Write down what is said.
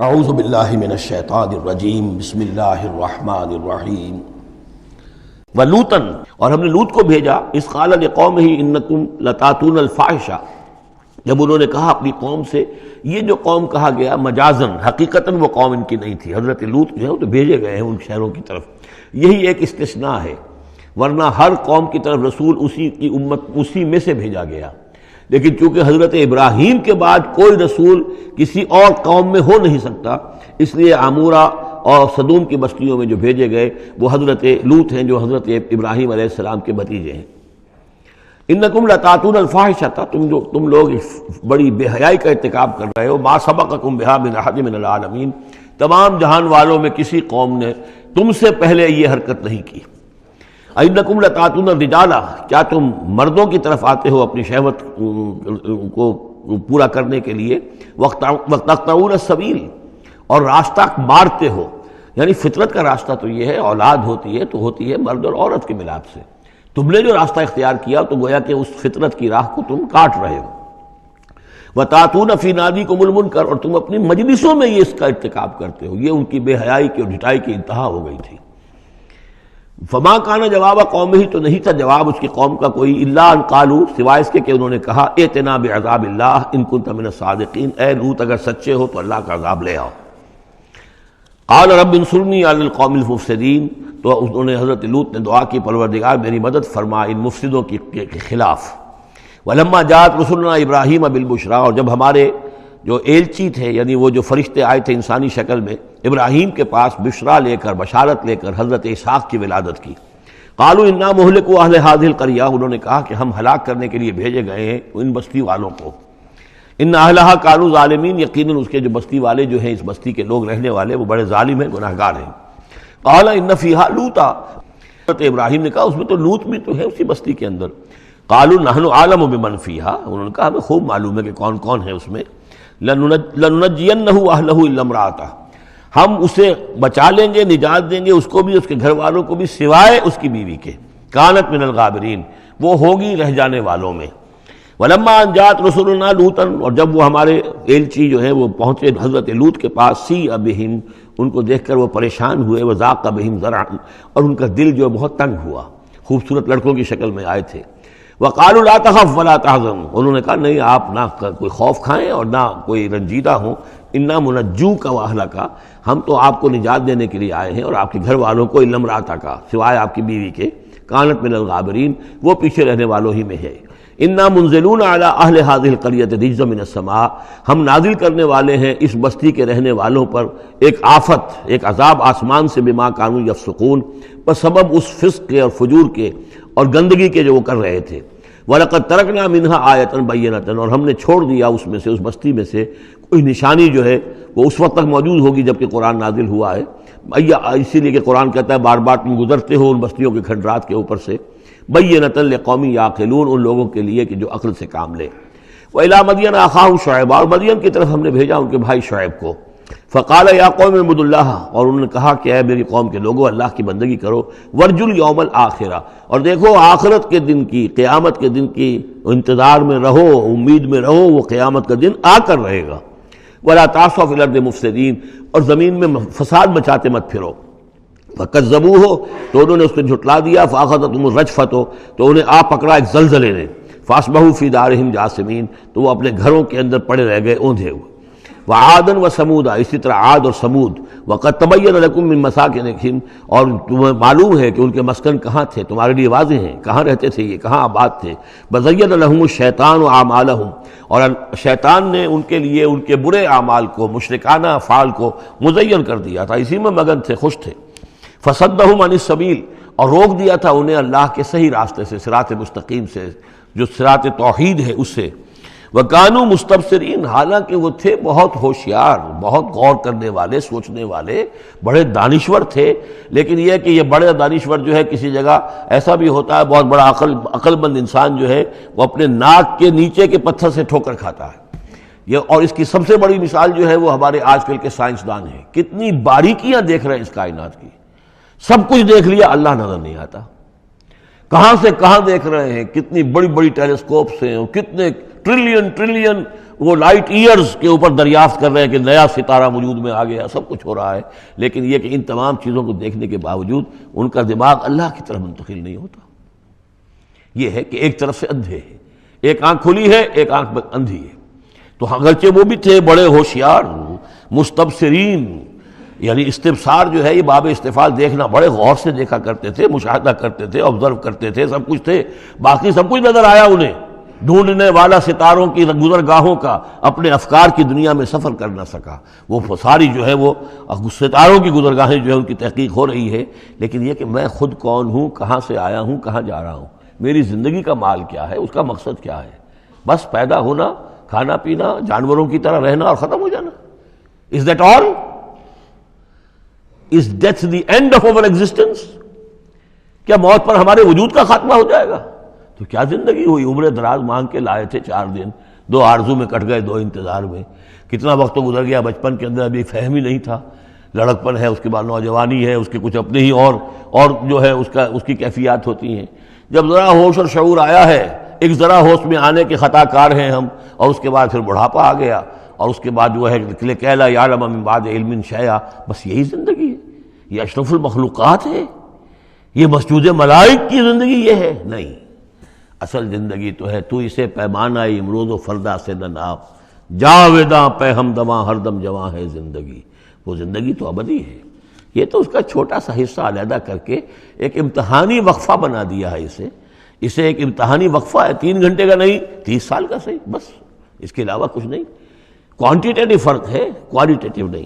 اعوذ باللہ من الشیطان الرجیم بسم اللہ الرحمن الرحیم ولوطن، اور ہم نے لوط کو بھیجا اذ قال لقومہ انکم لتاتون الفاحشہ، جب انہوں نے کہا اپنی قوم سے، یہ جو قوم کہا گیا مجازن، حقیقتاً وہ قوم ان کی نہیں تھی، حضرت لوط جو ہے وہ تو بھیجے گئے ہیں ان شہروں کی طرف، یہی ایک استثناء ہے، ورنہ ہر قوم کی طرف رسول اسی کی امت اسی میں سے بھیجا گیا، لیکن چونکہ حضرت ابراہیم کے بعد کوئی رسول کسی اور قوم میں ہو نہیں سکتا، اس لیے عمورہ اور صدوم کی بستیوں میں جو بھیجے گئے وہ حضرت لوط ہیں جو حضرت ابراہیم علیہ السلام کے بھتیجے ہیں۔ انکم لتاتون الفاحشۃ، تم لوگ بڑی بے حیائی کا ارتکاب کر رہے ہو، ما سبقکم بہا من احد من العالمین، تمام جہان والوں میں کسی قوم نے تم سے پہلے یہ حرکت نہیں کی۔ انکم لتاتون الرجال، کیا تم مردوں کی طرف آتے ہو اپنی شہوت کو پورا کرنے کے لیے، وتقطعون السبیل، اور راستہ مارتے ہو، یعنی فطرت کا راستہ تو یہ ہے، اولاد ہوتی ہے تو ہوتی ہے مرد اور عورت کے ملاپ سے، تم نے جو راستہ اختیار کیا تو گویا کہ اس فطرت کی راہ کو تم کاٹ رہے ہو۔ وتاتون فی نادیکم المنکر، اور تم اپنی مجلسوں میں یہ اس کا ارتکاب کرتے ہو، یہ ان کی بے حیائی کی اور ڈھٹائی کی انتہا ہو گئی تھی۔ فما کان جواب قوم ہی، تو نہیں تھا جواب اس کی قوم کا کوئی، الا ان قالوا، سوائے اس کے کہ انہوں نے کہا ائتنا بعذاب اللہ ان کنت من الصادقین، اے لوط اگر سچے ہو تو اللہ کا عذاب لے آؤ۔ قال رب انصرنی علی القوم المفسدین، تو انہوں نے حضرت لوط نے دعا کی پروردگار میری مدد فرما ان مفسدوں کے خلاف۔ ولما جاءت رسلنا ابراہیم بالبشریٰ، اور جب ہمارے جو ایلچی تھے یعنی وہ جو فرشتے آئے تھے انسانی شکل میں ابراہیم کے پاس بشرا لے کر، بشارت لے کر حضرت اسحاق کی ولادت کی، قالوا انا مہلکو اہل هذه القریہ، انہوں نے کہا کہ ہم ہلاک کرنے کے لیے بھیجے گئے ہیں ان بستی والوں کو، ان اہلھا کانوا ظالمین، یقیناً اس کے جو بستی والے جو ہیں، اس بستی کے لوگ رہنے والے وہ بڑے ظالم ہیں، گناہگار ہیں۔ قال ان فیہا لوطا، حضرت ابراہیم نے کہا اس میں تو لوط بھی تو ہے اسی بستی کے اندر۔ قالوا نحن اعلم بمن فیہا، انہوں نے کہا ہمیں خوب معلوم ہے کہ کون کون ہے اس میں۔ لننجینہ اہلہ الا امرأتہ، ہم اسے بچا لیں گے، نجات دیں گے، اس کو بھی اس کے گھر والوں کو بھی، سوائے اس کی بیوی کے، کانت من الغابرین، وہ ہوگی رہ جانے والوں میں۔ ولما ان جاءت رسلنا لوطا، اور جب وہ ہمارے ایلچی جو ہیں وہ پہنچے حضرت لوط کے پاس، سیء بہم، ان کو دیکھ کر وہ پریشان ہوئے، وضاق بہم ذرعا، اور ان کا دل جو بہت تنگ ہوا، خوبصورت لڑکوں کی شکل میں آئے تھے۔ وقالوا لا تخف ولا تحزن، انہوں نے کہا نہیں آپ نہ کوئی خوف کھائیں اور نہ کوئی رنجیدہ ہوں، انا منجوک واہلک، ہم تو آپ کو نجات دینے کے لیے آئے ہیں اور آپ کے گھر والوں کو، الا امرأتک، سوائے آپ کی بیوی کے، کانت من الغابرین، وہ پیچھے رہنے والوں ہی میں ہے۔ انا منزلون علی اہل هذه القریۃ رجزا من السماء، ہم نازل کرنے والے ہیں اس بستی کے رہنے والوں پر ایک آفت، ایک عذاب آسمان سے، بما کانوا یفسقون، بس سبب اس فسق کے اور فجور کے اور گندگی کے جو وہ کر رہے تھے۔ وَلَقَدْ تَرَكْنَا مِنْهَا آیَةً بَيِّنَةً، اور ہم نے چھوڑ دیا اس میں سے، اس بستی میں سے کوئی نشانی جو ہے وہ اس وقت تک موجود ہوگی جب کہ قرآن نازل ہوا ہے، اسی لیے کہ قرآن کہتا ہے بار بار تم گزرتے ہو ان بستیوں کے کھنڈرات کے اوپر سے، بَيِّنَةً لِقَوْمٍ يَعْقِلُونَ، ان لوگوں کے لیے کہ جو عقل سے کام لے۔ وَإِلَىٰ مَدْيَنَ أَخَاهُمْ شُعَيْبًا، اور مدین کی طرف ہم نے بھیجا ان کے بھائی شعیب کو۔ فقال یا قوم اعبدوا اللہ، اور انہوں نے کہا کہ اے میری قوم کے لوگوں اللہ کی بندگی کرو، وارجوا الیوم الآخرہ، اور دیکھو آخرت کے دن کی، قیامت کے دن کی انتظار میں رہو، امید میں رہو، وہ قیامت کا دن آ کر رہے گا۔ ولا تعثوا فی الارض مفسدین، اور زمین میں فساد مچاتے مت پھرو۔ فکذبوہ، تو انہوں نے اس کو جھٹلا دیا، فاخذتہم الرجفۃ، تو انہیں آ پکڑا ایک زلزلے نے، فاصبحوا فی دارہم جاثمین، تو وہ اپنے گھروں کے اندر پڑے رہ گئے اوندھے ہوئے۔ وعادا وثمودا، اسی طرح عاد اور سمود، وقد تبین لکم من مساکنہم، اور تمہیں معلوم ہے کہ ان کے مسکن کہاں تھے، تمہارے لیے واضح ہیں کہاں رہتے تھے، یہ کہاں آباد تھے۔ بزین لہم الشیطان اعمالہم، اور شیطان نے ان کے لیے ان کے برے اعمال کو، مشرکانہ افعال کو مزین کر دیا تھا، اسی میں مگن تھے، خوش تھے۔ فصدہم عن السبیل، اور روک دیا تھا انہیں اللہ کے صحیح راستے سے، صراط مستقیم سے، جو صراط توحید ہے اس سے۔ وَكَانُوا مُسْتَبْصِرِينَ، حالانکہ وہ تھے بہت ہوشیار، بہت غور کرنے والے، سوچنے والے، بڑے دانشور تھے، لیکن یہ کہ یہ بڑے دانشور جو ہے کسی جگہ ایسا بھی ہوتا ہے، بہت بڑا عقل مند انسان جو ہے وہ اپنے ناک کے نیچے کے پتھر سے ٹھوکر کھاتا ہے۔ اور اس کی سب سے بڑی مثال جو ہے وہ ہمارے آج کل کے سائنسدان ہیں، کتنی باریکیاں دیکھ رہے ہیں اس کائنات کی، سب کچھ دیکھ لیا، اللہ نظر نہیں آتا، کہاں سے کہاں دیکھ رہے ہیں، کتنی بڑی بڑی ٹیلیسکوپس ہیں، اور کتنے ٹریلین وہ لائٹ ایئرز کے اوپر دریافت کر رہے ہیں کہ نیا ستارہ وجود میں آ گیا، سب کچھ ہو رہا ہے، لیکن یہ کہ ان تمام چیزوں کو دیکھنے کے باوجود ان کا دماغ اللہ کی طرف منتقل نہیں ہوتا۔ یہ ہے کہ ایک طرف سے اندھے ہیں، ایک آنکھ کھلی ہے، ایک آنکھ اندھی ہے۔ تو اگرچہ وہ بھی تھے بڑے ہوشیار مستبصرین، یعنی استبصار جو ہے یہ باب استفعال، دیکھنا، بڑے غور سے دیکھا کرتے تھے، مشاہدہ کرتے تھے، آبزرو کرتے تھے، سب کچھ تھے، باقی سب کچھ نظر آیا انہیں۔ ڈھونڈنے والا ستاروں کی گزرگاہوں کا اپنے افکار کی دنیا میں سفر کر نہ سکا، وہ ساری جو ہے وہ ستاروں کی گزرگاہیں جو ہے ان کی تحقیق ہو رہی ہے، لیکن یہ کہ میں خود کون ہوں، کہاں سے آیا ہوں، کہاں جا رہا ہوں، میری زندگی کا مال کیا ہے، اس کا مقصد کیا ہے؟ بس پیدا ہونا، کھانا پینا، جانوروں کی طرح رہنا اور ختم ہو جانا۔ Is that all? Is death the end of our existence? کیا موت پر ہمارے وجود کا خاتمہ ہو جائے گا؟ تو کیا زندگی ہوئی؟ عمر دراز مانگ کے لائے تھے 4 دن، 2 آرزو میں کٹ گئے، 2 انتظار میں، کتنا وقت تو گزر گیا، بچپن کے اندر ابھی فہم ہی نہیں تھا، لڑکپن ہے، اس کے بعد نوجوانی ہے، اس کے کچھ اپنے ہی اور جو ہے اس کی کیفیات ہوتی ہیں۔ جب ذرا ہوش اور شعور آیا ہے، ایک ذرا ہوش میں آنے کے خطا کار ہیں ہم، اور اس کے بعد پھر بڑھاپا آ گیا، اور اس کے بعد جو ہے کیلا یعلم من بعد علم شیئا، بس یہی زندگی ہے؟ یہ اشرف المخلوقات ہے؟ یہ مسجود ملائک کی زندگی یہ ہے؟ نہیں، اصل زندگی تو ہے تو اسے پیمانہ امروز و فردا سے نہ ناپ، جاویداں پہ ہمدماں ہر دم جواں ہے زندگی، وہ زندگی تو ابدی ہے۔ یہ تو اس کا چھوٹا سا حصہ علیحدہ کر کے ایک امتحانی وقفہ بنا دیا ہے، اسے ایک امتحانی وقفہ ہے، 3 گھنٹے کا نہیں، 30 سال کا صحیح، بس اس کے علاوہ کچھ نہیں۔ کوانٹیٹیو فرق ہے، کوالٹیٹیو نہیں۔